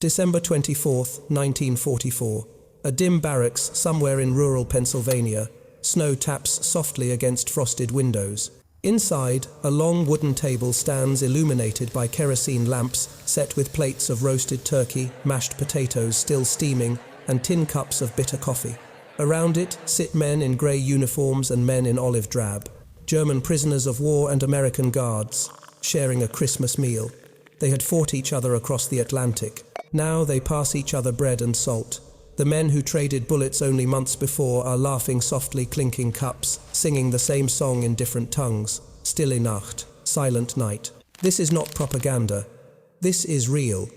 December 24, 1944. A dim barracks somewhere in rural Pennsylvania. Snow taps softly against frosted windows. Inside, a long wooden table stands illuminated by kerosene lamps set with plates of roasted turkey, mashed potatoes still steaming, and tin cups of bitter coffee. Around it sit men in grey uniforms and men in olive drab, German prisoners of war and American guards, sharing a Christmas meal. They had fought each other across the Atlantic. Now they pass each other bread and salt. The men who traded bullets only months before are laughing softly, clinking cups, singing the same song in different tongues. Stille Nacht, silent night. This is not propaganda. This is real.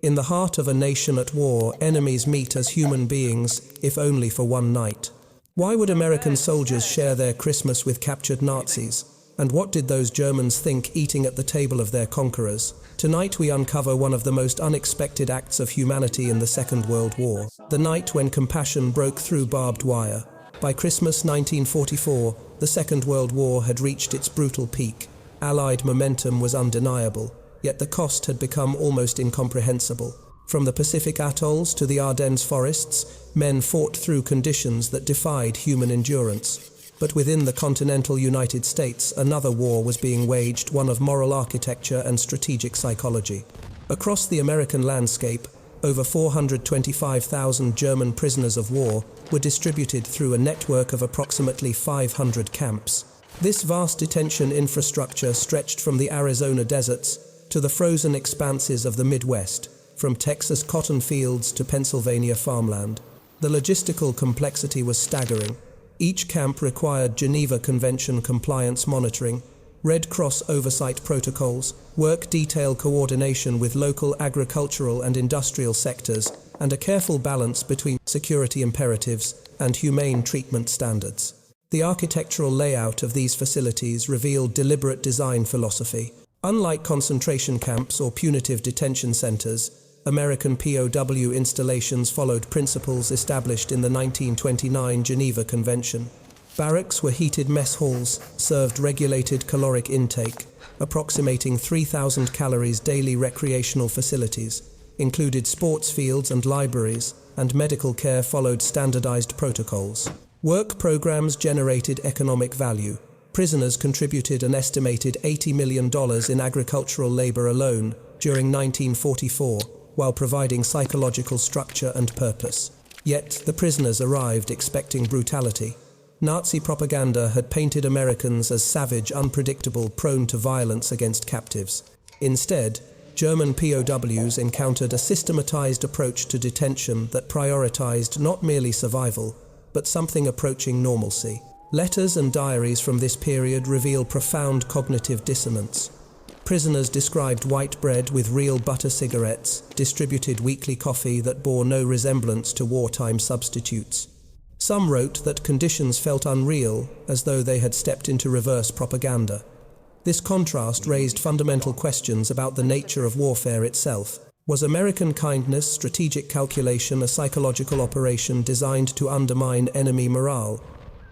In the heart of a nation at war, enemies meet as human beings, if only for one night. Why would American soldiers share their Christmas with captured Nazis? And what did those Germans think eating at the table of their conquerors? Tonight we uncover one of the most unexpected acts of humanity in the Second World War. The night when compassion broke through barbed wire. By Christmas 1944, the Second World War had reached its brutal peak. Allied momentum was undeniable, yet the cost had become almost incomprehensible. From the Pacific atolls to the Ardennes forests, men fought through conditions that defied human endurance. But within the continental United States, another war was being waged, one of moral architecture and strategic psychology. Across the American landscape, over 425,000 German prisoners of war were distributed through a network of approximately 500 camps. This vast detention infrastructure stretched from the Arizona deserts to the frozen expanses of the Midwest, from Texas cotton fields to Pennsylvania farmland. The logistical complexity was staggering. Each camp required Geneva Convention compliance monitoring, Red Cross oversight protocols, work detail coordination with local agricultural and industrial sectors, and a careful balance between security imperatives and humane treatment standards. The architectural layout of these facilities revealed deliberate design philosophy. Unlike concentration camps or punitive detention centers, American POW installations followed principles established in the 1929 Geneva Convention. Barracks were heated mess halls, served regulated caloric intake, approximating 3,000 calories daily. Recreational facilities included sports fields and libraries, and medical care followed standardized protocols. Work programs generated economic value. Prisoners contributed an estimated $80 million in agricultural labor alone during 1944, while providing psychological structure and purpose. Yet the prisoners arrived expecting brutality. Nazi propaganda had painted Americans as savage, unpredictable, prone to violence against captives. Instead, German POWs encountered a systematized approach to detention that prioritized not merely survival, but something approaching normalcy. Letters and diaries from this period reveal profound cognitive dissonance. Prisoners described white bread with real butter cigarettes, distributed weekly coffee that bore no resemblance to wartime substitutes. Some wrote that conditions felt unreal, as though they had stepped into reverse propaganda. This contrast raised fundamental questions about the nature of warfare itself. Was American kindness, strategic calculation, a psychological operation designed to undermine enemy morale?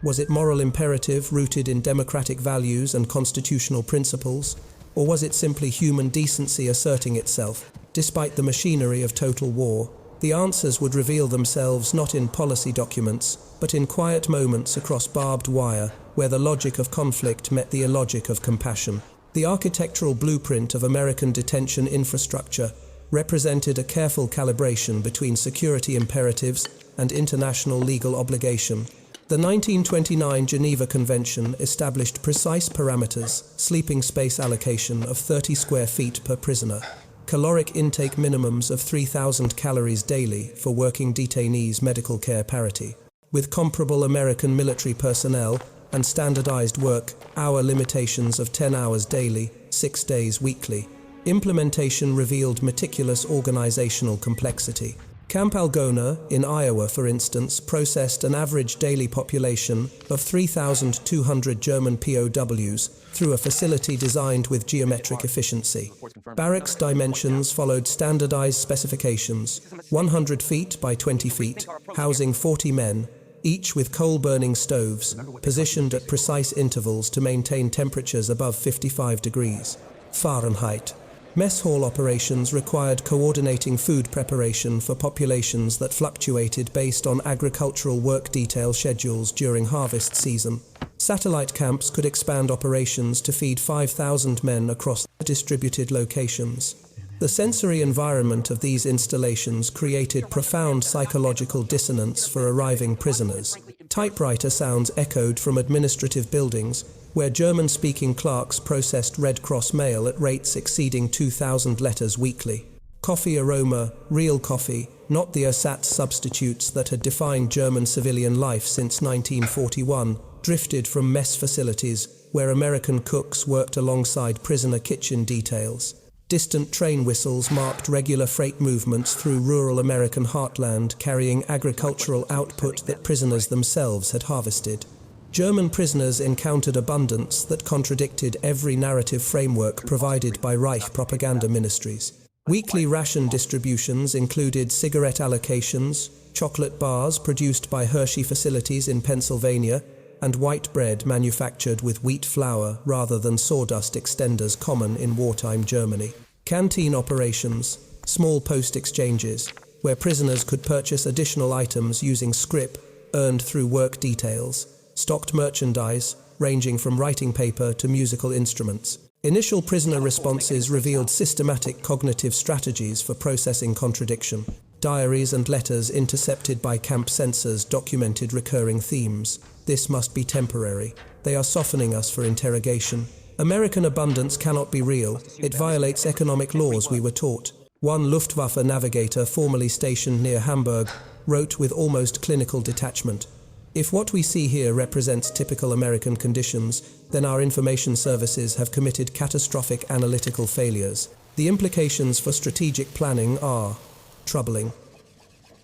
Was it moral imperative rooted in democratic values and constitutional principles? Or was it simply human decency asserting itself? Despite the machinery of total war, the answers would reveal themselves not in policy documents, but in quiet moments across barbed wire, where the logic of conflict met the illogic of compassion. The architectural blueprint of American detention infrastructure represented a careful calibration between security imperatives and international legal obligation. The 1929 Geneva Convention established precise parameters: sleeping space allocation of 30 square feet per prisoner, caloric intake minimums of 3,000 calories daily for working detainees, medical care parity, with comparable American military personnel, and standardized work hour limitations of 10 hours daily, 6 days weekly. Implementation revealed meticulous organizational complexity. Camp Algona, in Iowa, for instance, processed an average daily population of 3,200 German POWs through a facility designed with geometric efficiency. Barracks dimensions followed standardized specifications: 100 feet by 20 feet, housing 40 men, each with coal-burning stoves, positioned at precise intervals to maintain temperatures above 55 degrees Fahrenheit. Mess hall operations required coordinating food preparation for populations that fluctuated based on agricultural work detail schedules during harvest season. Satellite camps could expand operations to feed 5,000 men across distributed locations. The sensory environment of these installations created profound psychological dissonance for arriving prisoners. Typewriter sounds echoed from administrative buildings, where German-speaking clerks processed Red Cross mail at rates exceeding 2,000 letters weekly. Coffee aroma, real coffee, not the ersatz substitutes that had defined German civilian life since 1941, drifted from mess facilities where American cooks worked alongside prisoner kitchen details. Distant train whistles marked regular freight movements through rural American heartland carrying agricultural output that prisoners themselves had harvested. German prisoners encountered abundance that contradicted every narrative framework provided by Reich propaganda ministries. Weekly ration distributions included cigarette allocations, chocolate bars produced by Hershey facilities in Pennsylvania, and white bread manufactured with wheat flour rather than sawdust extenders common in wartime Germany. Canteen operations, small post exchanges, where prisoners could purchase additional items using scrip earned through work details, stocked merchandise ranging from writing paper to musical instruments. Initial prisoner responses revealed systematic cognitive strategies for processing contradiction. Diaries and letters intercepted by camp censors documented recurring themes. This must be temporary. They are softening us for interrogation. American abundance cannot be real. It violates economic laws we were taught. One Luftwaffe navigator formerly stationed near Hamburg wrote with almost clinical detachment, "If what we see here represents typical American conditions, then our information services have committed catastrophic analytical failures. The implications for strategic planning are troubling."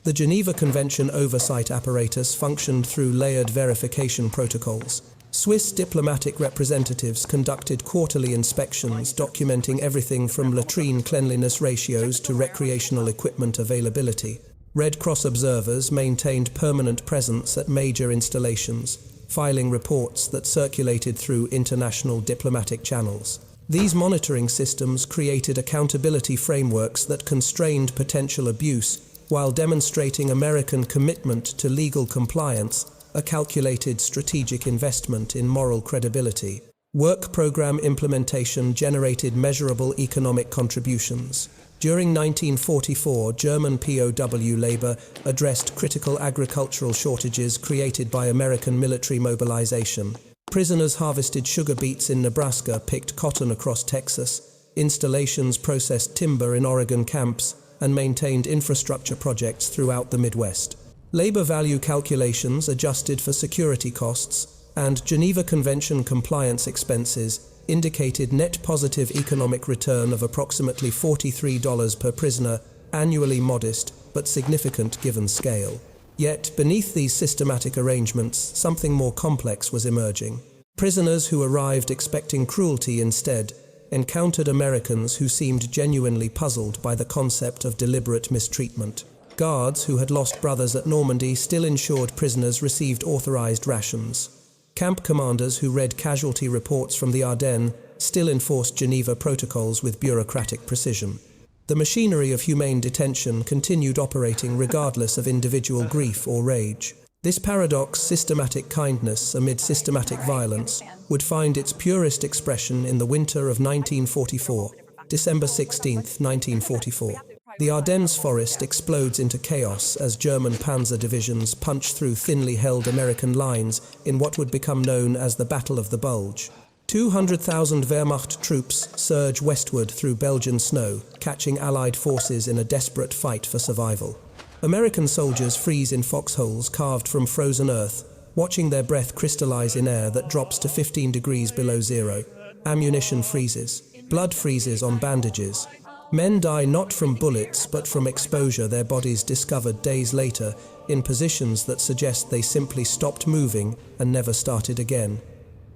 The Geneva Convention oversight apparatus functioned through layered verification protocols. Swiss diplomatic representatives conducted quarterly inspections documenting everything from latrine cleanliness ratios to recreational equipment availability. Red Cross observers maintained permanent presence at major installations, filing reports that circulated through international diplomatic channels. These monitoring systems created accountability frameworks that constrained potential abuse while demonstrating American commitment to legal compliance, a calculated strategic investment in moral credibility. Work program implementation generated measurable economic contributions. During 1944, German POW labor addressed critical agricultural shortages created by American military mobilization. Prisoners harvested sugar beets in Nebraska, picked cotton across Texas. Installations processed timber in Oregon camps and maintained infrastructure projects throughout the Midwest. Labor value calculations adjusted for security costs and Geneva Convention compliance expenses indicated net positive economic return of approximately $43 per prisoner, annually modest but significant given scale. Yet, beneath these systematic arrangements, something more complex was emerging. Prisoners who arrived expecting cruelty instead encountered Americans who seemed genuinely puzzled by the concept of deliberate mistreatment. Guards who had lost brothers at Normandy still ensured prisoners received authorized rations. Camp commanders who read casualty reports from the Ardennes still enforced Geneva protocols with bureaucratic precision. The machinery of humane detention continued operating regardless of individual grief or rage. This paradox, systematic kindness amid systematic violence, would find its purest expression in the winter of 1944, December 16, 1944. The Ardennes forest explodes into chaos as German panzer divisions punch through thinly held American lines in what would become known as the Battle of the Bulge. 200,000 Wehrmacht troops surge westward through Belgian snow, catching Allied forces in a desperate fight for survival. American soldiers freeze in foxholes carved from frozen earth, watching their breath crystallize in air that drops to 15 degrees below zero. Ammunition freezes. Blood freezes on bandages. Men die not from bullets but from exposure, their bodies discovered days later in positions that suggest they simply stopped moving and never started again.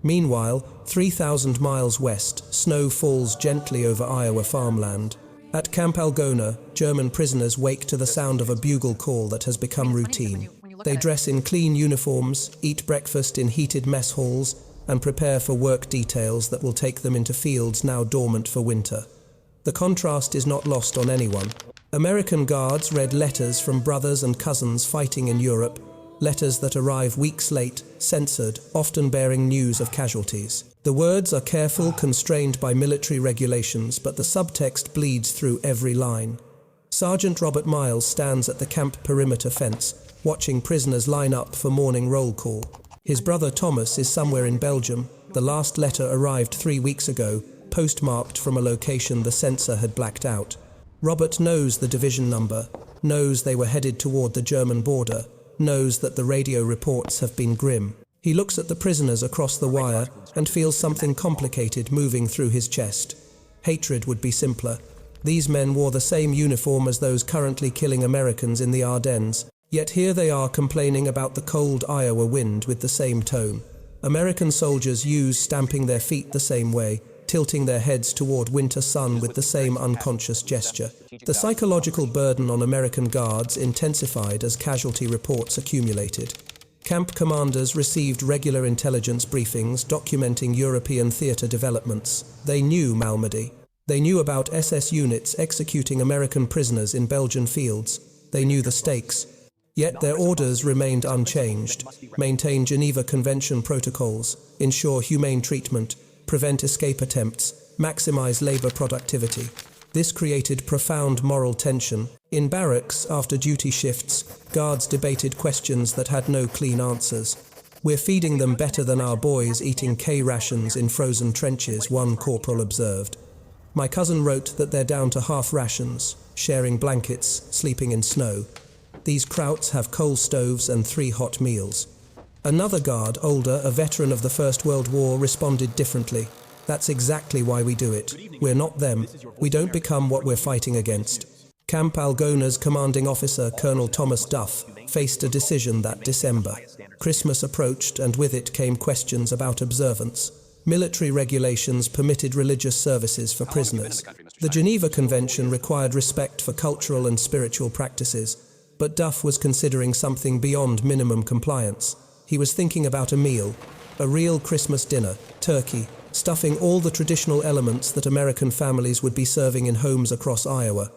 Meanwhile, 3,000 miles west, snow falls gently over Iowa farmland. At Camp Algona, German prisoners wake to the sound of a bugle call that has become routine. They dress in clean uniforms, eat breakfast in heated mess halls, and prepare for work details that will take them into fields now dormant for winter. The contrast is not lost on anyone. American guards read letters from brothers and cousins fighting in Europe, letters that arrive weeks late, censored, often bearing news of casualties. The words are careful, constrained by military regulations, but the subtext bleeds through every line. Sergeant Robert Miles stands at the camp perimeter fence, watching prisoners line up for morning roll call. His brother Thomas is somewhere in Belgium. The last letter arrived 3 weeks ago, postmarked from a location the censor had blacked out. Robert knows the division number, knows they were headed toward the German border, knows that the radio reports have been grim. He looks at the prisoners across the wire and feels something complicated moving through his chest. Hatred would be simpler. These men wore the same uniform as those currently killing Americans in the Ardennes, yet here they are complaining about the cold Iowa wind with the same tone. American soldiers use stamping their feet the same way, tilting their heads toward winter sun with the same unconscious gesture. The psychological burden on American guards intensified as casualty reports accumulated. Camp commanders received regular intelligence briefings documenting European theater developments. They knew Malmedy. They knew about SS units executing American prisoners in Belgian fields. They knew the stakes. Yet their orders remained unchanged: maintain Geneva Convention protocols, ensure humane treatment, prevent escape attempts, maximize labor productivity. This created profound moral tension. In barracks, after duty shifts, guards debated questions that had no clean answers. "We're feeding them better than our boys eating K rations in frozen trenches," one corporal observed. "My cousin wrote that they're down to half rations, sharing blankets, sleeping in snow. These krauts have coal stoves and 3 hot meals." Another guard, older, a veteran of the First World War, responded differently. "That's exactly why we do it. We're not them. We don't become what we're fighting against." Camp Algona's commanding officer, Colonel Thomas Duff, faced a decision that December. Christmas approached, and with it came questions about observance. Military regulations permitted religious services for prisoners. The Geneva Convention required respect for cultural and spiritual practices, but Duff was considering something beyond minimum compliance. He was thinking about a meal, a real Christmas dinner, turkey, stuffing all the traditional elements that American families would be serving in homes across Iowa.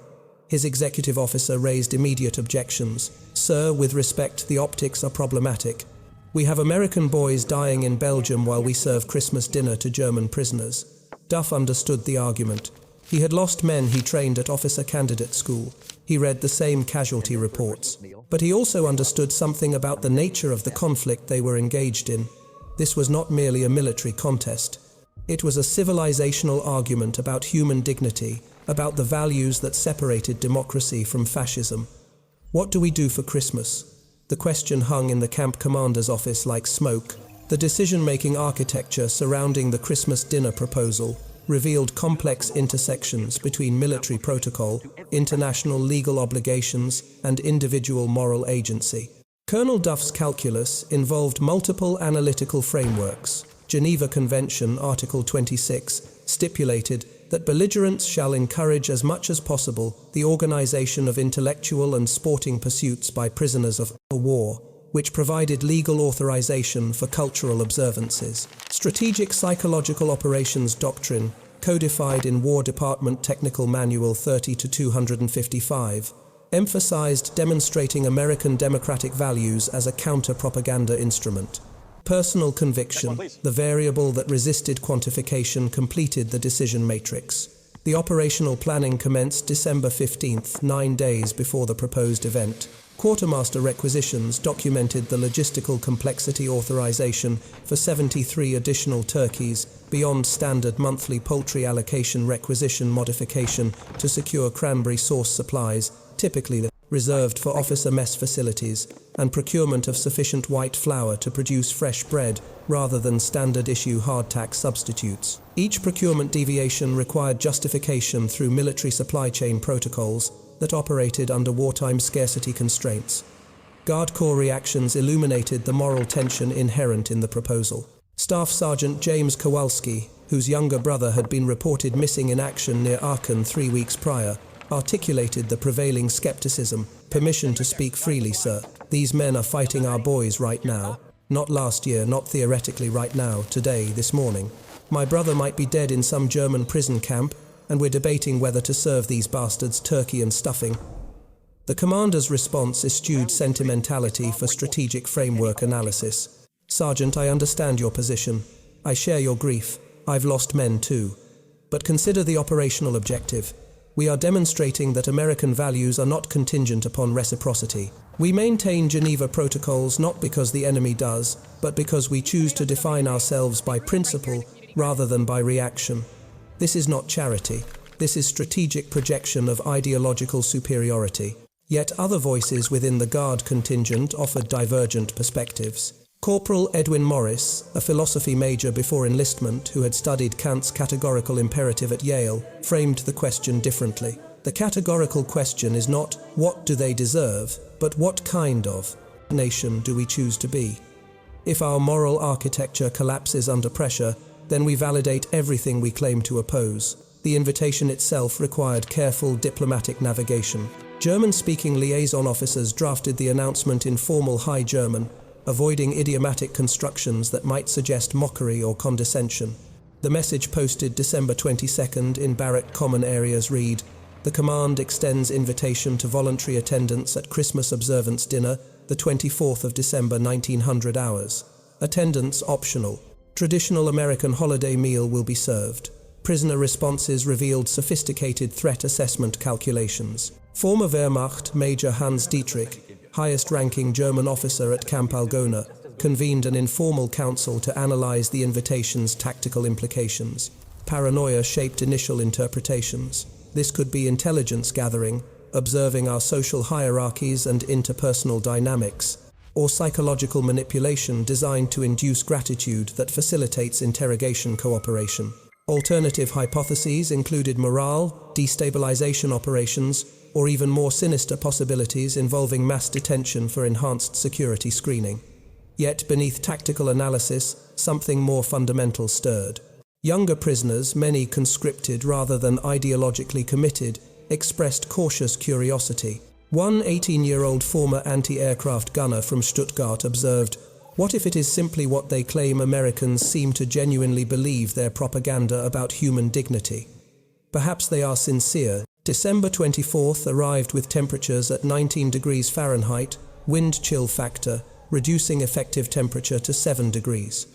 His executive officer raised immediate objections. "Sir, with respect, the optics are problematic. We have American boys dying in Belgium while we serve Christmas dinner to German prisoners." Duff understood the argument. He had lost men he trained at officer candidate school. He read the same casualty reports. But he also understood something about the nature of the conflict they were engaged in. This was not merely a military contest. It was a civilizational argument about human dignity, about the values that separated democracy from fascism. What do we do for Christmas? The question hung in the camp commander's office like smoke. The decision-making architecture surrounding the Christmas dinner proposal revealed complex intersections between military protocol, international legal obligations, and individual moral agency. Colonel Duff's calculus involved multiple analytical frameworks. Geneva Convention, Article 26, stipulated that belligerents shall encourage as much as possible the organization of intellectual and sporting pursuits by prisoners of war, which provided legal authorization for cultural observances. Strategic Psychological Operations Doctrine, codified in War Department Technical Manual 30-255, emphasized demonstrating American democratic values as a counter-propaganda instrument. Personal conviction, the variable that resisted quantification, completed the decision matrix. The operational planning commenced December 15th, 9 days before the proposed event. Quartermaster requisitions documented the logistical complexity authorization for 73 additional turkeys beyond standard monthly poultry allocation requisition modification to secure cranberry sauce supplies, typically reserved for officer mess facilities, and procurement of sufficient white flour to produce fresh bread rather than standard issue hardtack substitutes. Each procurement deviation required justification through military supply chain protocols that operated under wartime scarcity constraints. Guard Corps reactions illuminated the moral tension inherent in the proposal. Staff Sergeant James Kowalski, whose younger brother had been reported missing in action near Aachen 3 weeks prior, articulated the prevailing skepticism. "Permission to speak freely, sir. These men are fighting our boys right now. Not last year, not theoretically right now, today, this morning. My brother might be dead in some German prison camp, and we're debating whether to serve these bastards turkey and stuffing. The commander's response eschewed sentimentality for strategic framework analysis. Sergeant, I understand your position. I share your grief. I've lost men too. But consider the operational objective. We are demonstrating that American values are not contingent upon reciprocity. We maintain Geneva Protocols not because the enemy does, but because we choose to define ourselves by principle rather than by reaction. This is not charity. This is strategic projection of ideological superiority. Yet other voices within the Guard contingent offered divergent perspectives. Corporal Edwin Morris, a philosophy major before enlistment who had studied Kant's categorical imperative at Yale, framed the question differently. The categorical question is not, what do they deserve, but what kind of nation do we choose to be? If our moral architecture collapses under pressure, then we validate everything we claim to oppose. The invitation itself required careful diplomatic navigation. German-speaking liaison officers drafted the announcement in formal High German, avoiding idiomatic constructions that might suggest mockery or condescension. The message posted December 22nd in barrack common areas read, "The command extends invitation to voluntary attendance at Christmas observance dinner, the 24th of December 1900 hours. Attendance optional. Traditional American holiday meal will be served." Prisoner responses revealed sophisticated threat assessment calculations. Former Wehrmacht Major Hans Dietrich, highest-ranking German officer at Camp Algona, convened an informal council to analyze the invitation's tactical implications. Paranoia shaped initial interpretations. This could be intelligence gathering, observing our social hierarchies and interpersonal dynamics, or psychological manipulation designed to induce gratitude that facilitates interrogation cooperation. Alternative hypotheses included morale, destabilization operations, or even more sinister possibilities involving mass detention for enhanced security screening. Yet beneath tactical analysis, something more fundamental stirred. Younger prisoners, many conscripted rather than ideologically committed, expressed cautious curiosity. One 18-year-old former anti-aircraft gunner from Stuttgart observed, "What if it is simply what they claim Americans seem to genuinely believe their propaganda about human dignity? Perhaps they are sincere." December 24th arrived with temperatures at 19 degrees Fahrenheit, wind chill factor, reducing effective temperature to 7 degrees.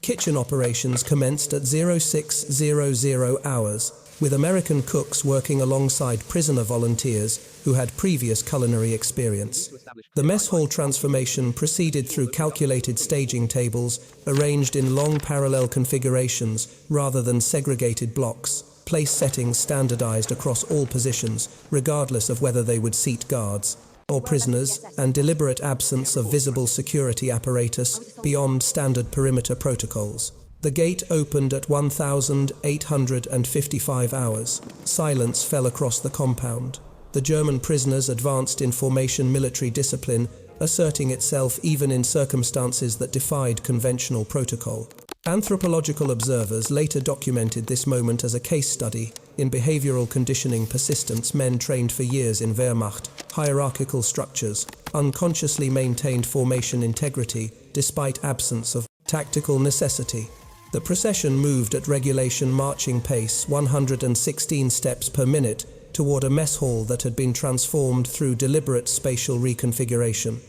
Kitchen operations commenced at 0600 hours, with American cooks working alongside prisoner volunteers who had previous culinary experience. The mess hall transformation proceeded through calculated staging tables arranged in long parallel configurations rather than segregated blocks, place settings standardized across all positions, regardless of whether they would seat guards or prisoners, and deliberate absence of visible security apparatus beyond standard perimeter protocols. The gate opened at 1855 hours. Silence fell across the compound. The German prisoners advanced in formation military discipline, asserting itself even in circumstances that defied conventional protocol. Anthropological observers later documented this moment as a case study in behavioral conditioning persistence. Men trained for years in Wehrmacht, hierarchical structures, unconsciously maintained formation integrity despite absence of tactical necessity. The procession moved at regulation marching pace, 116 steps per minute, toward a mess hall that had been transformed through deliberate spatial reconfiguration.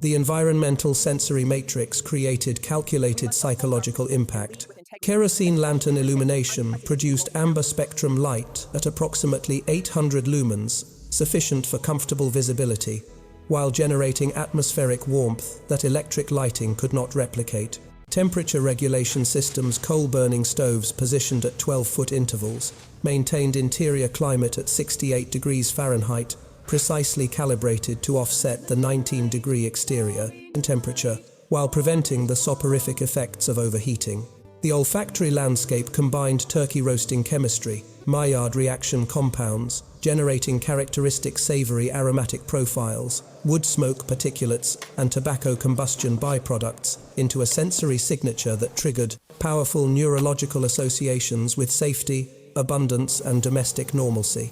The environmental sensory matrix created calculated psychological impact. Kerosene lantern illumination produced amber spectrum light at approximately 800 lumens, sufficient for comfortable visibility, while generating atmospheric warmth that electric lighting could not replicate. Temperature regulation systems, coal-burning stoves positioned at 12-foot intervals, maintained interior climate at 68 degrees Fahrenheit, precisely calibrated to offset the 19-degree exterior temperature, while preventing the soporific effects of overheating. The olfactory landscape combined turkey roasting chemistry, Maillard reaction compounds, generating characteristic savory aromatic profiles, wood smoke particulates, and tobacco combustion byproducts into a sensory signature that triggered powerful neurological associations with safety, abundance, and domestic normalcy.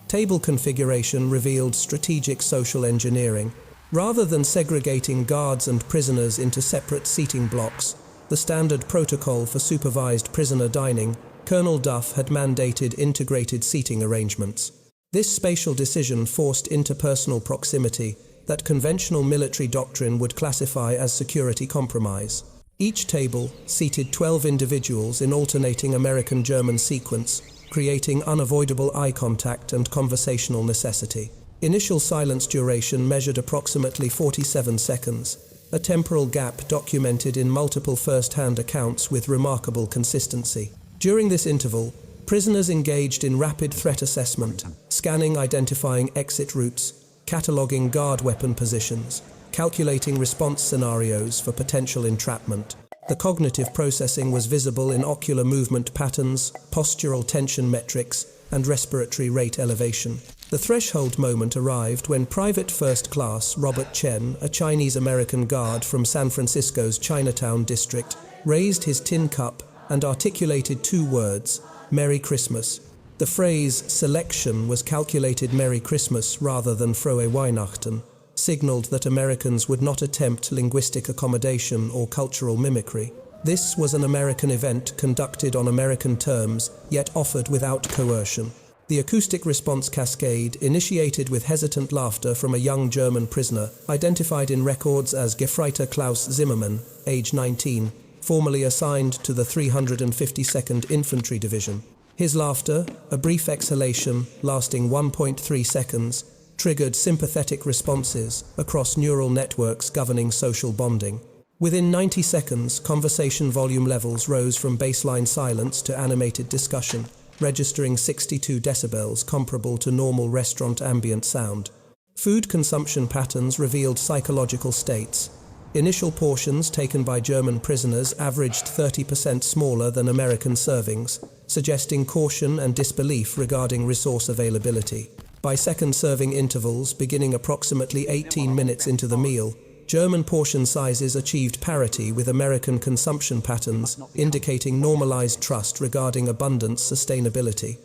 Table configuration revealed strategic social engineering. Rather than segregating guards and prisoners into separate seating blocks, the standard protocol for supervised prisoner dining Colonel Duff had mandated integrated seating arrangements. This spatial decision forced interpersonal proximity that conventional military doctrine would classify as security compromise. Each table seated 12 individuals in alternating American-German sequence, creating unavoidable eye contact and conversational necessity. Initial silence duration measured approximately 47 seconds, a temporal gap documented in multiple first-hand accounts with remarkable consistency. During this interval, prisoners engaged in rapid threat assessment, scanning identifying exit routes, cataloging guard weapon positions, calculating response scenarios for potential entrapment. The cognitive processing was visible in ocular movement patterns, postural tension metrics, and respiratory rate elevation. The threshold moment arrived when Private First Class Robert Chen, a Chinese-American guard from San Francisco's Chinatown district, raised his tin cup and articulated 2 words, "Merry Christmas." The phrase "selection" was calculated Merry Christmas rather than Frohe Weihnachten, signaled that Americans would not attempt linguistic accommodation or cultural mimicry. This was an American event conducted on American terms, yet offered without coercion. The acoustic response cascade, initiated with hesitant laughter from a young German prisoner, identified in records as Gefreiter Klaus Zimmermann, age 19, formerly assigned to the 352nd Infantry Division. His laughter, a brief exhalation lasting 1.3 seconds, triggered sympathetic responses across neural networks governing social bonding. Within 90 seconds, conversation volume levels rose from baseline silence to animated discussion, registering 62 decibels comparable to normal restaurant ambient sound. Food consumption patterns revealed psychological states. Initial portions taken by German prisoners averaged 30% smaller than American servings, suggesting caution and disbelief regarding resource availability. By second serving intervals, beginning approximately 18 minutes into the meal, German portion sizes achieved parity with American consumption patterns, indicating normalized trust regarding abundance sustainability.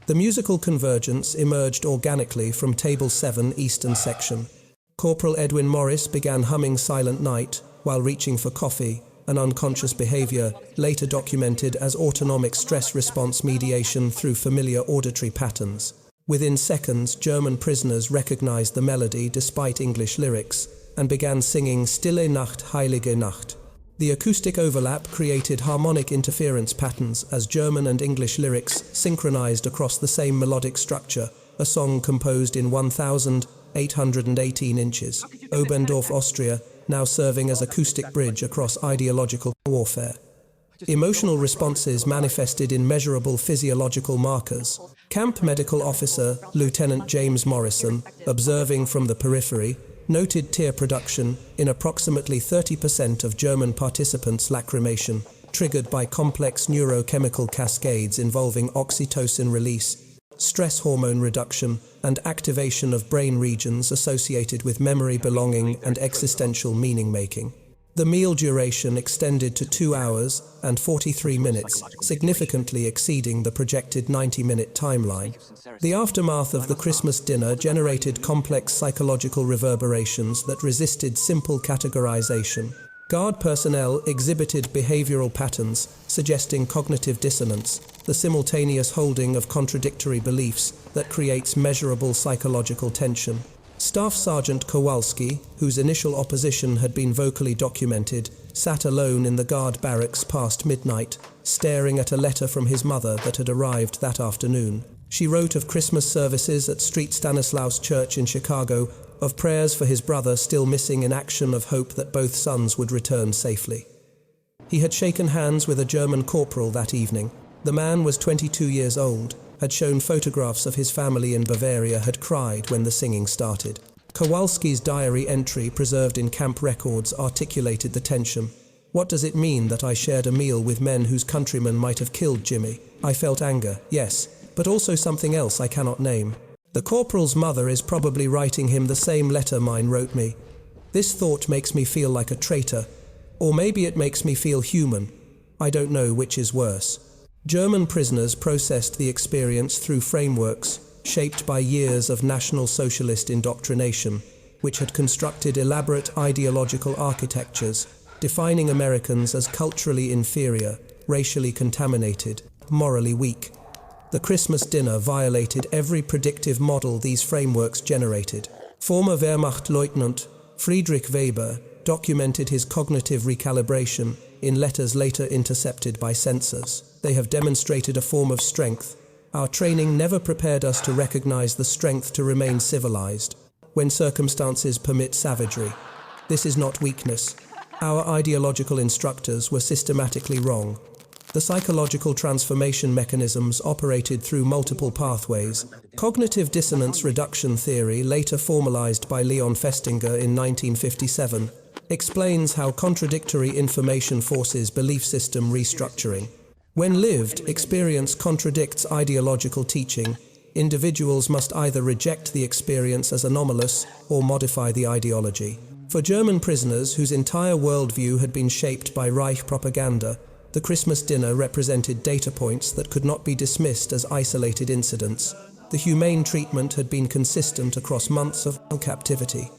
The musical convergence emerged organically from Table 7 Eastern Section. Corporal Edwin Morris began humming Silent Night while reaching for coffee, an unconscious behavior later documented as autonomic stress response mediation through familiar auditory patterns. Within seconds, German prisoners recognized the melody despite English lyrics and began singing Stille Nacht, Heilige Nacht. The acoustic overlap created harmonic interference patterns as German and English lyrics synchronized across the same melodic structure, a song composed in 1,818 inches. Oberndorf, Austria, now serving as acoustic bridge across ideological warfare. Emotional responses manifested in measurable physiological markers. Camp Medical Officer Lieutenant James Morrison, observing from the periphery, noted tear production in approximately 30% of German participants' lacrimation, triggered by complex neurochemical cascades involving oxytocin release, stress hormone reduction, and activation of brain regions associated with memory, belonging, and existential meaning-making. The meal duration extended to 2 hours and 43 minutes, significantly exceeding the projected 90-minute timeline. The aftermath of the Christmas dinner generated complex psychological reverberations that resisted simple categorization. Guard personnel exhibited behavioral patterns, suggesting cognitive dissonance, the simultaneous holding of contradictory beliefs that creates measurable psychological tension. Staff Sergeant Kowalski, whose initial opposition had been vocally documented, sat alone in the guard barracks past midnight, staring at a letter from his mother that had arrived that afternoon. She wrote of Christmas services at St. Stanislaus Church in Chicago, of prayers for his brother still missing in action, of hope that both sons would return safely. He had shaken hands with a German corporal that evening. The man was 22 years old, had shown photographs of his family in Bavaria, had cried when the singing started. Kowalski's diary entry preserved in camp records articulated the tension. What does it mean that I shared a meal with men whose countrymen might have killed Jimmy? I felt anger, yes, but also something else I cannot name. The corporal's mother is probably writing him the same letter mine wrote me. This thought makes me feel like a traitor, or maybe it makes me feel human. I don't know which is worse. German prisoners processed the experience through frameworks shaped by years of National Socialist indoctrination, which had constructed elaborate ideological architectures, defining Americans as culturally inferior, racially contaminated, morally weak. The Christmas dinner violated every predictive model these frameworks generated. Former Wehrmachtleutnant Friedrich Weber documented his cognitive recalibration in letters later intercepted by censors. They have demonstrated a form of strength. Our training never prepared us to recognize the strength to remain civilized when circumstances permit savagery. This is not weakness. Our ideological instructors were systematically wrong. The psychological transformation mechanisms operated through multiple pathways. Cognitive dissonance reduction theory, later formalized by Leon Festinger in 1957, explains how contradictory information forces belief system restructuring. When lived experience contradicts ideological teaching, individuals must either reject the experience as anomalous or modify the ideology. For German prisoners whose entire worldview had been shaped by Reich propaganda, the Christmas dinner represented data points that could not be dismissed as isolated incidents. The humane treatment had been consistent across months of captivity.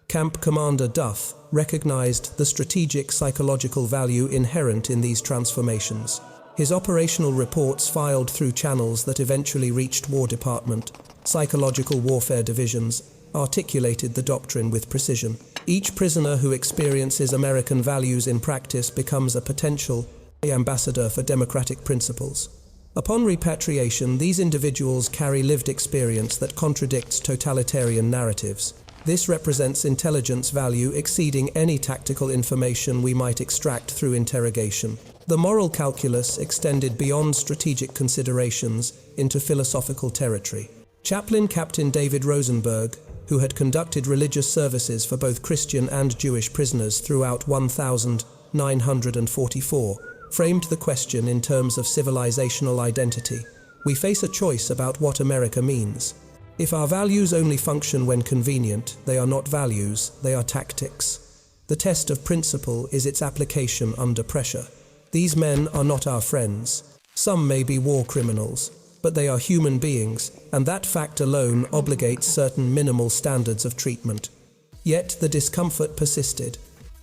Camp Commander Duff recognized the strategic psychological value inherent in these transformations. His operational reports filed through channels that eventually reached War Department, psychological warfare divisions, articulated the doctrine with precision. Each prisoner who experiences American values in practice becomes a potential ambassador for democratic principles. Upon repatriation, these individuals carry lived experience that contradicts totalitarian narratives. This represents intelligence value exceeding any tactical information we might extract through interrogation. The moral calculus extended beyond strategic considerations into philosophical territory. Chaplain Captain David Rosenberg, who had conducted religious services for both Christian and Jewish prisoners throughout 1944, framed the question in terms of civilizational identity. We face a choice about what America means. If our values only function when convenient, they are not values, they are tactics. The test of principle is its application under pressure. These men are not our friends. Some may be war criminals, but they are human beings, and that fact alone obligates certain minimal standards of treatment. Yet the discomfort persisted.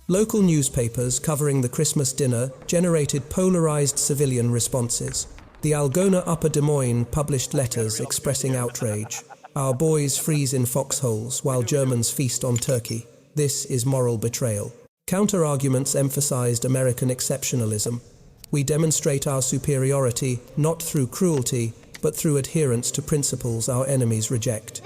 Local newspapers covering the Christmas dinner generated polarized civilian responses. The Algona Upper Des Moines published letters expressing outrage. Our boys freeze in foxholes while Germans feast on turkey. This is moral betrayal. Counter-arguments emphasized American exceptionalism. We demonstrate our superiority not through cruelty, but through adherence to principles our enemies reject.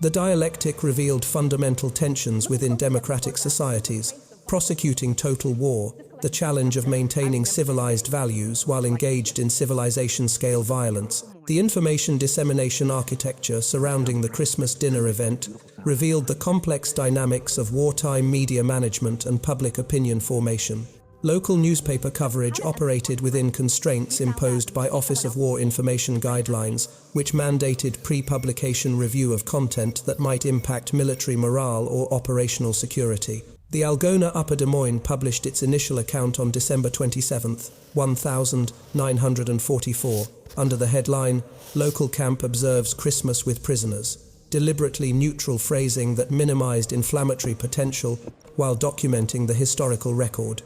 The dialectic revealed fundamental tensions within democratic societies, prosecuting total war, the challenge of maintaining civilized values while engaged in civilization-scale violence. The information dissemination architecture surrounding the Christmas dinner event revealed the complex dynamics of wartime media management and public opinion formation. Local newspaper coverage operated within constraints imposed by Office of War Information Guidelines, which mandated pre-publication review of content that might impact military morale or operational security. The Algona Upper Des Moines published its initial account on December 27, 1944, under the headline, "Local Camp Observes Christmas with Prisoners," deliberately neutral phrasing that minimized inflammatory potential while documenting the historical record.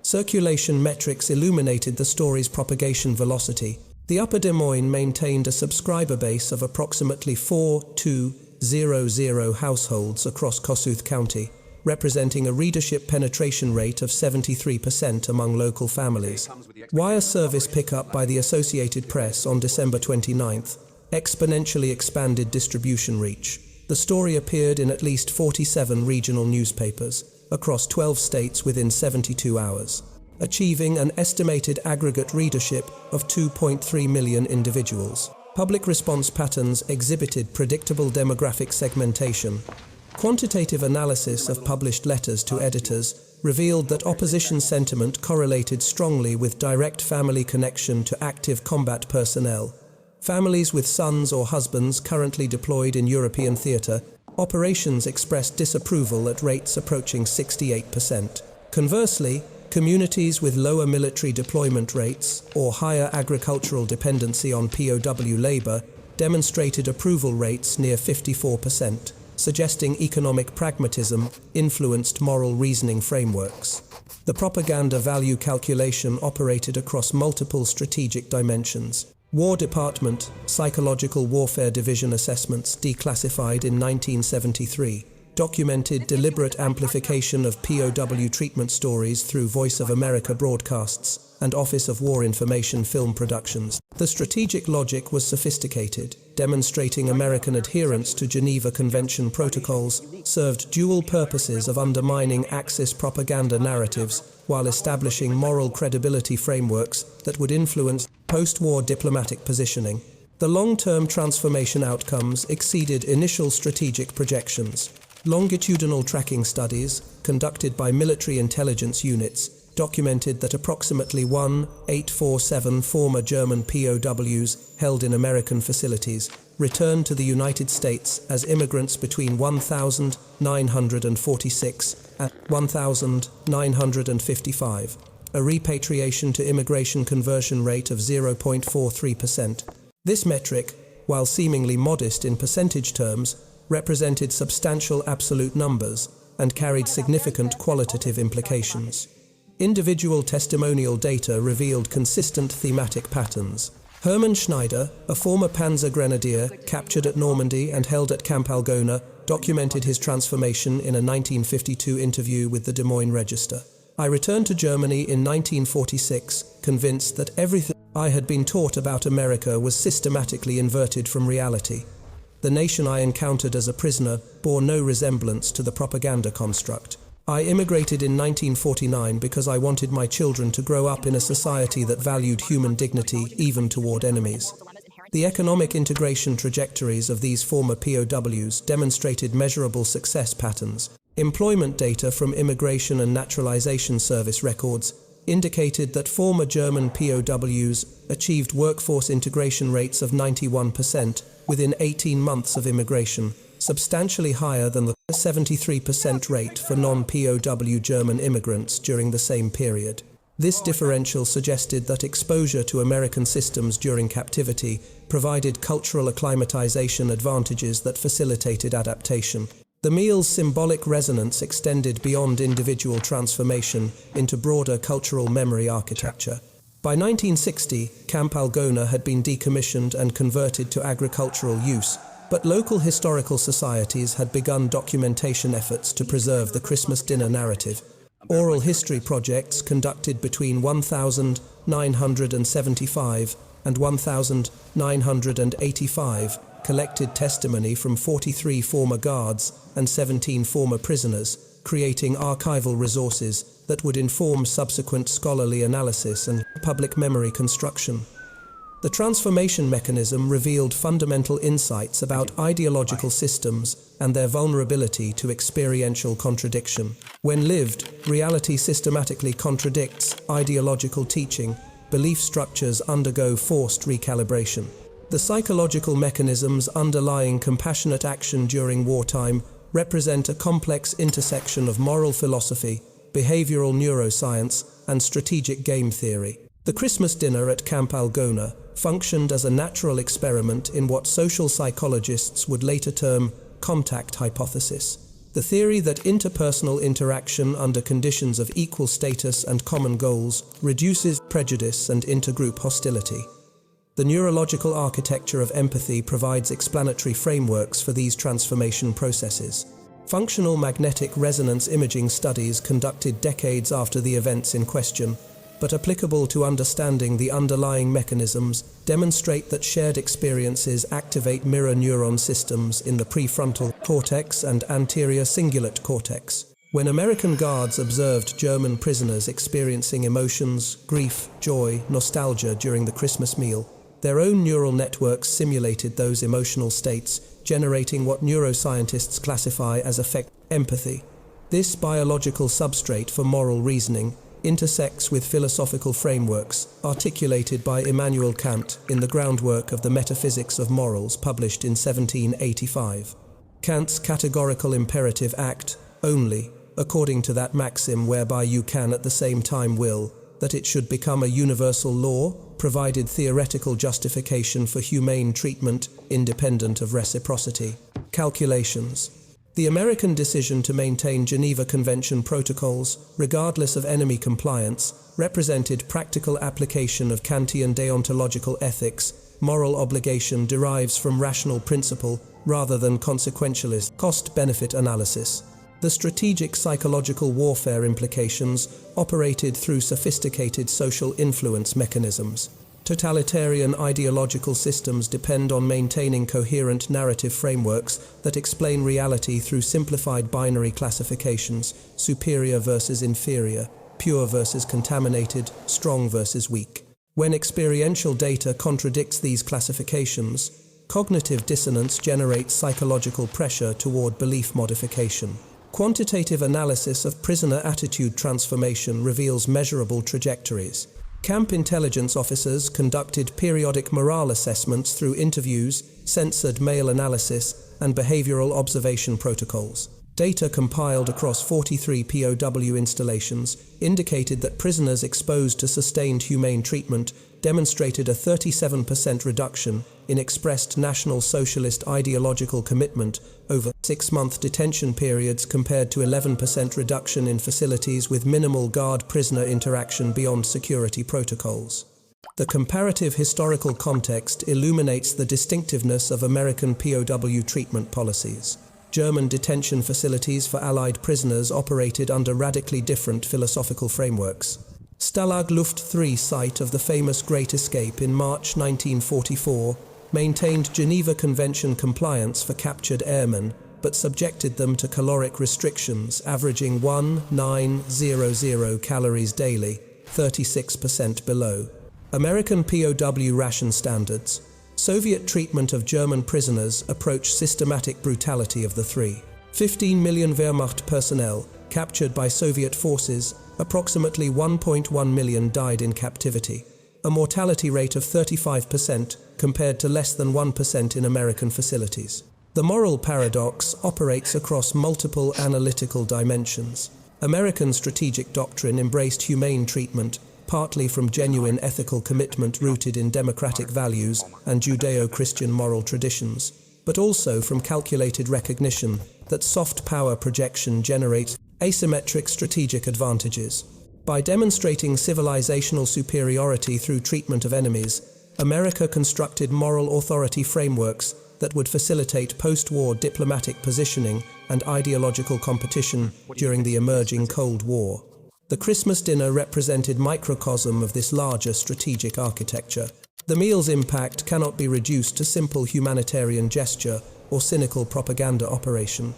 Circulation metrics illuminated the story's propagation velocity. The Upper Des Moines maintained a subscriber base of approximately 4,200 households across Kossuth County, representing a readership penetration rate of 73% among local families. Wire service pickup by the Associated Press on December 29th exponentially expanded distribution reach. The story appeared in at least 47 regional newspapers across 12 states within 72 hours, achieving an estimated aggregate readership of 2.3 million individuals. Public response patterns exhibited predictable demographic segmentation. Quantitative analysis of published letters to editors revealed that opposition sentiment correlated strongly with direct family connection to active combat personnel. Families with sons or husbands currently deployed in European theatre operations expressed disapproval at rates approaching 68%. Conversely, communities with lower military deployment rates or higher agricultural dependency on POW labor demonstrated approval rates near 54%. Suggesting economic pragmatism influenced moral reasoning frameworks. The propaganda value calculation operated across multiple strategic dimensions. War Department, Psychological Warfare Division assessments, declassified in 1973, documented deliberate amplification of POW treatment stories through Voice of America broadcasts and Office of War Information film productions. The strategic logic was sophisticated, demonstrating American adherence to Geneva Convention protocols, served dual purposes of undermining Axis propaganda narratives while establishing moral credibility frameworks that would influence post-war diplomatic positioning. The long-term transformation outcomes exceeded initial strategic projections. Longitudinal tracking studies, conducted by military intelligence units, documented that approximately 1,847 former German POWs held in American facilities returned to the United States as immigrants between 1,946 and 1,955, a repatriation to immigration conversion rate of 0.43%. This metric, while seemingly modest in percentage terms, represented substantial absolute numbers and carried significant qualitative implications. Individual testimonial data revealed consistent thematic patterns. Hermann Schneider, a former Panzer Grenadier captured at Normandy and held at Camp Algona, documented his transformation in a 1952 interview with the Des Moines Register. "I returned to Germany in 1946, convinced that everything I had been taught about America was systematically inverted from reality. The nation I encountered as a prisoner bore no resemblance to the propaganda construct. I immigrated in 1949 because I wanted my children to grow up in a society that valued human dignity even toward enemies." The economic integration trajectories of these former POWs demonstrated measurable success patterns. Employment data from Immigration and Naturalization Service records indicated that former German POWs achieved workforce integration rates of 91% within 18 months of immigration, substantially higher than the 73% rate for non-POW German immigrants during the same period. This differential suggested that exposure to American systems during captivity provided cultural acclimatization advantages that facilitated adaptation. The meal's symbolic resonance extended beyond individual transformation into broader cultural memory architecture. By 1960, Camp Algona had been decommissioned and converted to agricultural use, but local historical societies had begun documentation efforts to preserve the Christmas dinner narrative. Oral history projects conducted between 1975 and 1985 collected testimony from 43 former guards and 17 former prisoners, creating archival resources that would inform subsequent scholarly analysis and public memory construction. The transformation mechanism revealed fundamental insights about ideological systems and their vulnerability to experiential contradiction. When lived, reality systematically contradicts ideological teaching. Belief structures undergo forced recalibration. The psychological mechanisms underlying compassionate action during wartime represent a complex intersection of moral philosophy, behavioral neuroscience, and strategic game theory. The Christmas dinner at Camp Algona functioned as a natural experiment in what social psychologists would later term contact hypothesis, the theory that interpersonal interaction under conditions of equal status and common goals reduces prejudice and intergroup hostility. The neurological architecture of empathy provides explanatory frameworks for these transformation processes. Functional magnetic resonance imaging studies conducted decades after the events in question, but applicable to understanding the underlying mechanisms, demonstrate that shared experiences activate mirror neuron systems in the prefrontal cortex and anterior cingulate cortex. When American guards observed German prisoners experiencing emotions, grief, joy, nostalgia during the Christmas meal, their own neural networks simulated those emotional states, generating what neuroscientists classify as affective empathy. This biological substrate for moral reasoning intersects with philosophical frameworks articulated by Immanuel Kant in the groundwork of the Metaphysics of Morals published in 1785. Kant's categorical imperative act only, according to that maxim whereby you can at the same time will, that it should become a universal law, provided theoretical justification for humane treatment independent of reciprocity. Calculations. The American decision to maintain Geneva Convention protocols, regardless of enemy compliance, represented practical application of Kantian deontological ethics. Moral obligation derives from rational principle rather than consequentialist cost-benefit analysis. The strategic psychological warfare implications operated through sophisticated social influence mechanisms. Totalitarian ideological systems depend on maintaining coherent narrative frameworks that explain reality through simplified binary classifications: superior versus inferior, pure versus contaminated, strong versus weak. When experiential data contradicts these classifications, cognitive dissonance generates psychological pressure toward belief modification. Quantitative analysis of prisoner attitude transformation reveals measurable trajectories. Camp intelligence officers conducted periodic morale assessments through interviews, censored mail analysis, and behavioral observation protocols. Data compiled across 43 POW installations indicated that prisoners exposed to sustained humane treatment demonstrated a 37% reduction in expressed National Socialist ideological commitment over 6-month detention periods compared to 11% reduction in facilities with minimal guard-prisoner interaction beyond security protocols. The comparative historical context illuminates the distinctiveness of American POW treatment policies. German detention facilities for Allied prisoners operated under radically different philosophical frameworks. Stalag Luft 3 site of the famous Great Escape in March 1944 maintained Geneva Convention compliance for captured airmen, but subjected them to caloric restrictions averaging 1900 calories daily, 36% below American POW ration standards. Soviet treatment of German prisoners approached systematic brutality of the three. 15 million Wehrmacht personnel captured by Soviet forces, approximately 1.1 million died in captivity, a mortality rate of 35% compared to less than 1% in American facilities. The moral paradox operates across multiple analytical dimensions. American strategic doctrine embraced humane treatment, partly from genuine ethical commitment rooted in democratic values and Judeo-Christian moral traditions, but also from calculated recognition that soft power projection generates asymmetric strategic advantages. By demonstrating civilizational superiority through treatment of enemies, America constructed moral authority frameworks that would facilitate post-war diplomatic positioning and ideological competition during the emerging Cold War. The Christmas dinner represented microcosm of this larger strategic architecture. The meal's impact cannot be reduced to simple humanitarian gesture or cynical propaganda operation.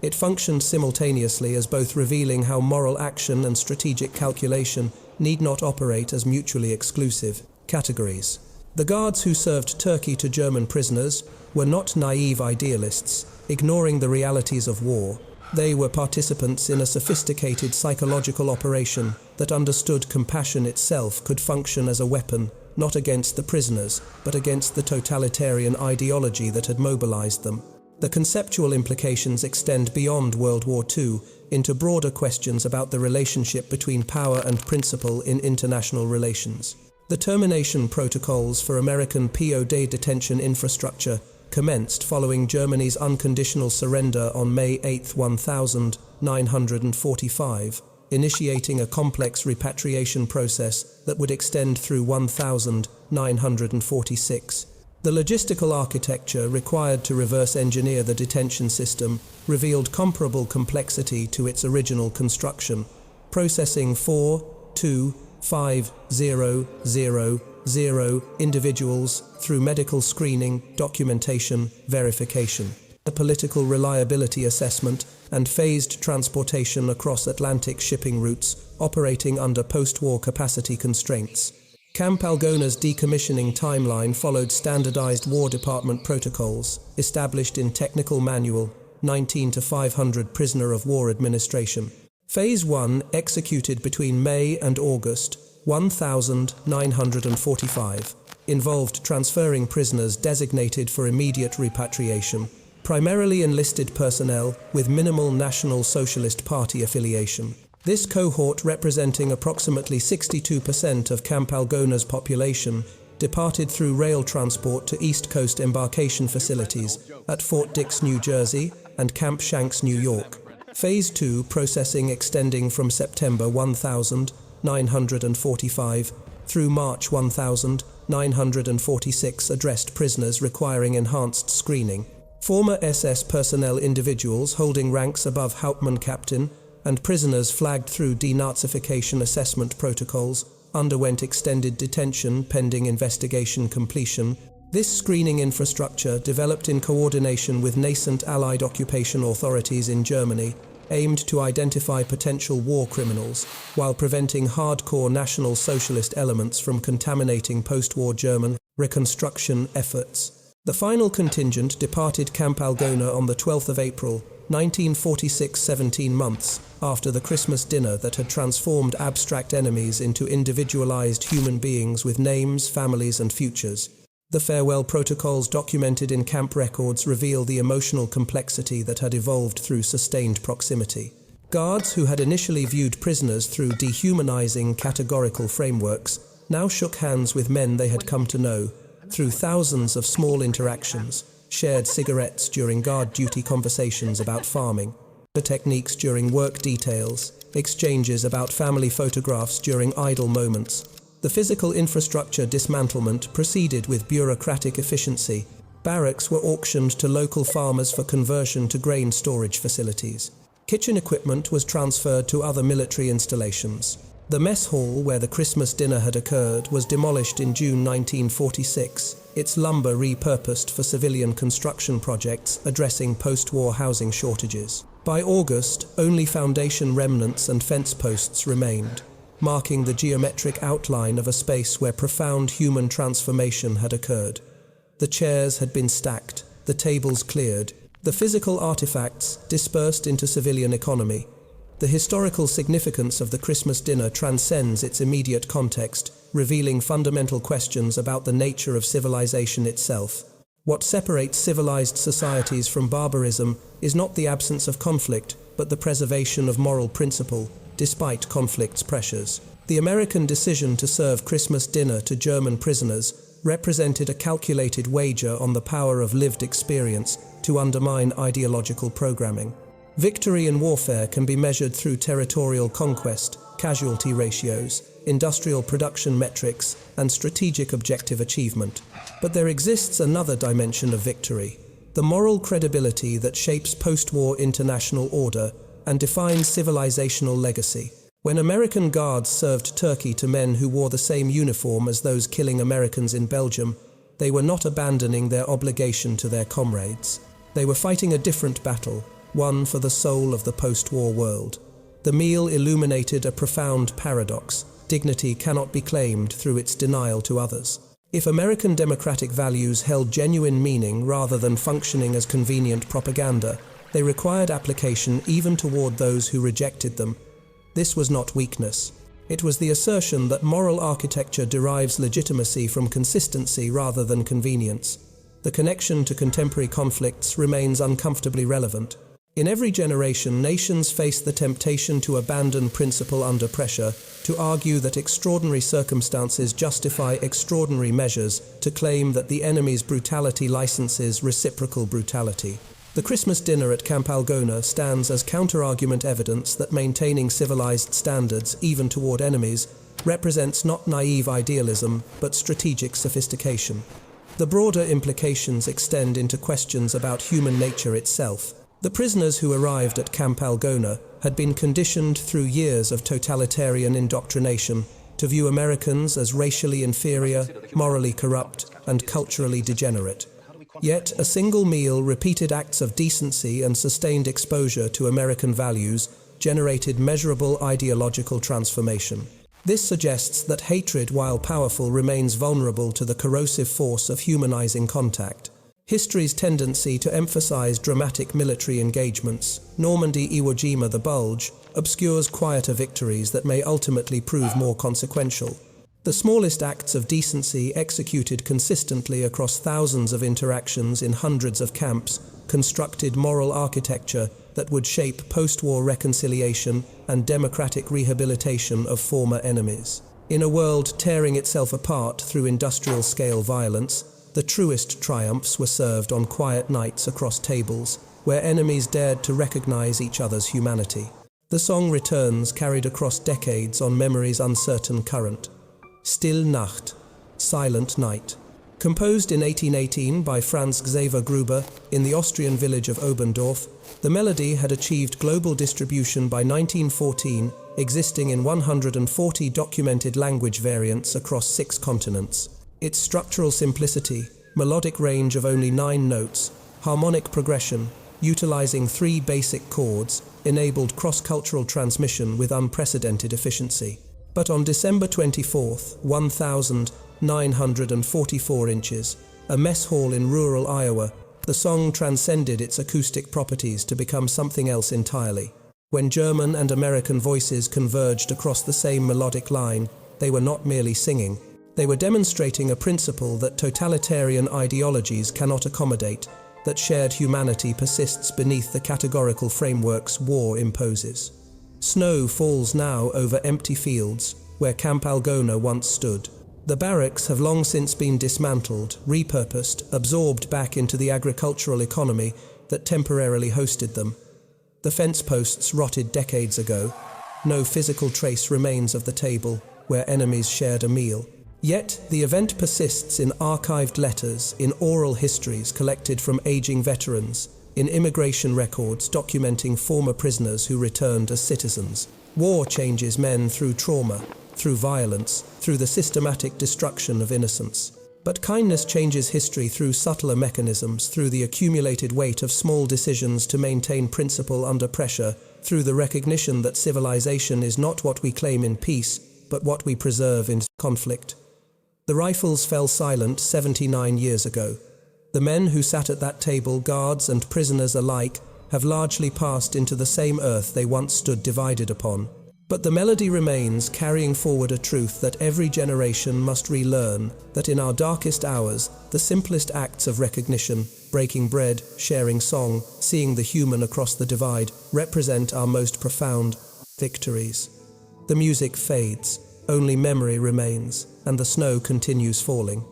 It functioned simultaneously as both revealing how moral action and strategic calculation need not operate as mutually exclusive categories. The guards who served turkey to German prisoners were not naive idealists, ignoring the realities of war. They were participants in a sophisticated psychological operation that understood compassion itself could function as a weapon, not against the prisoners, but against the totalitarian ideology that had mobilized them. The conceptual implications extend beyond World War II into broader questions about the relationship between power and principle in international relations. The termination protocols for American POW detention infrastructure commenced following Germany's unconditional surrender on May 8, 1945, initiating a complex repatriation process that would extend through 1946. The logistical architecture required to reverse engineer the detention system revealed comparable complexity to its original construction, processing 4,2,5,0,0 individuals through medical screening, documentation, verification, a political reliability assessment, and phased transportation across Atlantic shipping routes operating under post-war capacity constraints. Camp Algona's decommissioning timeline followed standardized War Department protocols established in Technical Manual 19 to 500 Prisoner of War Administration. Phase 1, executed between May and August 1945, involved transferring prisoners designated for immediate repatriation, primarily enlisted personnel with minimal National Socialist Party affiliation. This cohort, representing approximately 62% of Camp Algona's population, departed through rail transport to East Coast embarkation facilities at Fort Dix, New Jersey, and Camp Shanks, New York. Phase 2 processing extending from September 1945 through March 1946 addressed prisoners requiring enhanced screening. Former SS personnel, individuals holding ranks above Hauptmann Captain, and prisoners flagged through denazification assessment protocols underwent extended detention pending investigation completion. This screening infrastructure, developed in coordination with nascent Allied occupation authorities in Germany, aimed to identify potential war criminals while preventing hardcore National Socialist elements from contaminating post-war German reconstruction efforts. The final contingent departed Camp Algona on the 12th of April, 1946, 17 months after the Christmas dinner that had transformed abstract enemies into individualized human beings with names, families, and futures. The farewell protocols documented in camp records reveal the emotional complexity that had evolved through sustained proximity. Guards who had initially viewed prisoners through dehumanizing categorical frameworks now shook hands with men they had come to know through thousands of small interactions, shared cigarettes during guard duty, conversations about farming, the techniques during work details, exchanges about family photographs during idle moments. The physical infrastructure dismantlement proceeded with bureaucratic efficiency. Barracks were auctioned to local farmers for conversion to grain storage facilities. Kitchen equipment was transferred to other military installations. The mess hall where the Christmas dinner had occurred was demolished in June 1946, its lumber repurposed for civilian construction projects addressing post-war housing shortages. By August, only foundation remnants and fence posts remained, marking the geometric outline of a space where profound human transformation had occurred. The chairs had been stacked, the tables cleared, the physical artifacts dispersed into civilian economy. The historical significance of the Christmas dinner transcends its immediate context, revealing fundamental questions about the nature of civilization itself. What separates civilized societies from barbarism is not the absence of conflict, but the preservation of moral principle, despite conflict's pressures. The American decision to serve Christmas dinner to German prisoners represented a calculated wager on the power of lived experience to undermine ideological programming. Victory in warfare can be measured through territorial conquest, casualty ratios, industrial production metrics, and strategic objective achievement. But there exists another dimension of victory: the moral credibility that shapes post-war international order and defines civilizational legacy. When American guards served turkey to men who wore the same uniform as those killing Americans in Belgium, they were not abandoning their obligation to their comrades. They were fighting a different battle, one for the soul of the post-war world. The meal illuminated a profound paradox: dignity cannot be claimed through its denial to others. If American democratic values held genuine meaning rather than functioning as convenient propaganda, they required application even toward those who rejected them. This was not weakness. It was the assertion that moral architecture derives legitimacy from consistency rather than convenience. The connection to contemporary conflicts remains uncomfortably relevant. In every generation, nations face the temptation to abandon principle under pressure, to argue that extraordinary circumstances justify extraordinary measures, to claim that the enemy's brutality licenses reciprocal brutality. The Christmas dinner at Camp Algona stands as counter-argument evidence that maintaining civilized standards, even toward enemies, represents not naive idealism, but strategic sophistication. The broader implications extend into questions about human nature itself. The prisoners who arrived at Camp Algona had been conditioned through years of totalitarian indoctrination to view Americans as racially inferior, morally corrupt, and culturally degenerate. Yet a single meal, repeated acts of decency, and sustained exposure to American values generated measurable ideological transformation. This suggests that hatred, while powerful, remains vulnerable to the corrosive force of humanizing contact. History's tendency to emphasize dramatic military engagements, Normandy, Iwo Jima, the Bulge, obscures quieter victories that may ultimately prove more consequential. The smallest acts of decency, executed consistently across thousands of interactions in hundreds of camps, constructed moral architecture that would shape post-war reconciliation and democratic rehabilitation of former enemies. In a world tearing itself apart through industrial-scale violence, the truest triumphs were served on quiet nights across tables, where enemies dared to recognize each other's humanity. The song returns, carried across decades on memory's uncertain current. Stille Nacht, Silent Night. Composed in 1818 by Franz Xaver Gruber in the Austrian village of Oberndorf, the melody had achieved global distribution by 1914, existing in 140 documented language variants across 6 continents. Its structural simplicity, melodic range of only 9 notes, harmonic progression, utilizing 3 basic chords, enabled cross-cultural transmission with unprecedented efficiency. But on December 24, 1944 inches, a mess hall in rural Iowa, the song transcended its acoustic properties to become something else entirely. When German and American voices converged across the same melodic line, they were not merely singing. They were demonstrating a principle that totalitarian ideologies cannot accommodate, that shared humanity persists beneath the categorical frameworks war imposes. Snow falls now over empty fields, where Camp Algona once stood. The barracks have long since been dismantled, repurposed, absorbed back into the agricultural economy that temporarily hosted them. The fence posts rotted decades ago. No physical trace remains of the table where enemies shared a meal. Yet, the event persists in archived letters, in oral histories collected from aging veterans, in immigration records documenting former prisoners who returned as citizens. War changes men through trauma, through violence, through the systematic destruction of innocence. But kindness changes history through subtler mechanisms, through the accumulated weight of small decisions to maintain principle under pressure, through the recognition that civilization is not what we claim in peace, but what we preserve in conflict. The rifles fell silent 79 years ago. The men who sat at that table, guards and prisoners alike, have largely passed into the same earth they once stood divided upon. But the melody remains, carrying forward a truth that every generation must relearn, that in our darkest hours, the simplest acts of recognition, breaking bread, sharing song, seeing the human across the divide, represent our most profound victories. The music fades, only memory remains, and the snow continues falling.